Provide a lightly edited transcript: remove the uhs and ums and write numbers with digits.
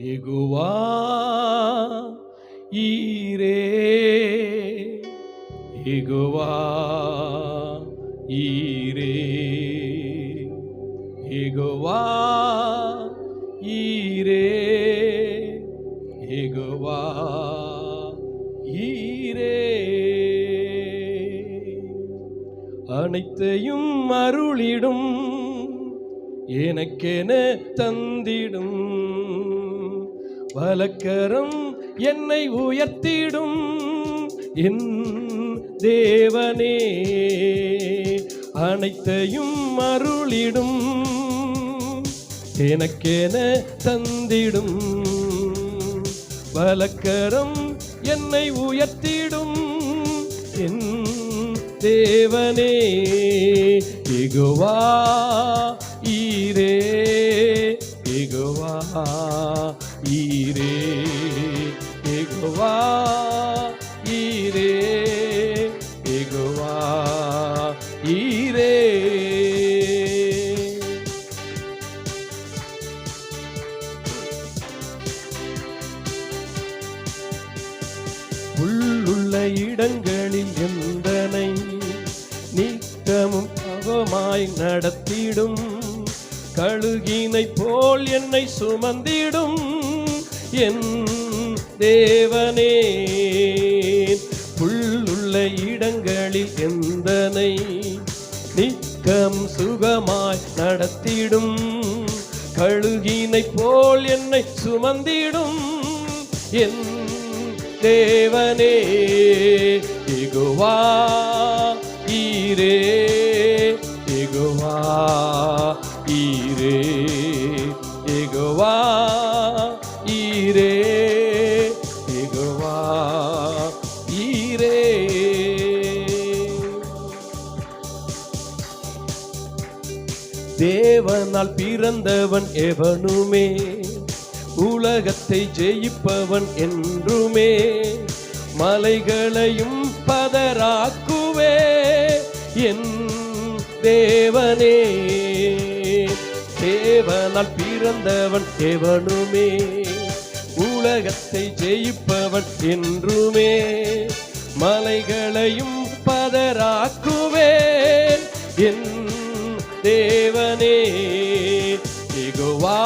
யெகோவா ஈரே, யெகோவா ஈரே, யெகோவா ஈரே, யெகோவா ஈரே. அனைத்தையும் அருளிடும் எனக்கென தந்திடும் வலக்கரம் என்னை உயர்த்திடும் என் தேவனே. அனைத்தையும் அருளிடும் எனக்கென தந்திடும் வலக்கரம் என்னை உயர்த்திடும் என் தேவனே. யெகோவா ஈரே, யெகோவா ஈரே, யெகோவா ஈரே, யெகோவா ஈரே. உள்ளுள்ள இடங்களில் எந்தனை நித்தமும் அவமாய் நடத்திடும் கழுகினை போல் என்னை சுமந்திடும் என் தேவனே. புல்லுள்ள இடங்களில் எந்தனை நித்தம் சுகமாய் நடத்திடும் கழுகினை போல் என்னை சுமந்திடும் என் தேவனே. யெகோவா ஈரே, யெகோவா ஈரே, யெகோவா ஈரே, யெகோவா ஈரே. தேவனால் பிறந்தவன் எவனுமே உலகத்தை ஜெயிப்பவன் என்றுமே. மலைகளையும் பதராக்குவே என் தேவனே. தேவனால் பிறந்தவன் எவனுமே உலகத்தை ஜெயிப்பவன் என்றுமே. மலைகளையும் பதராக்குவேன் என் தேவனே. யெகோவா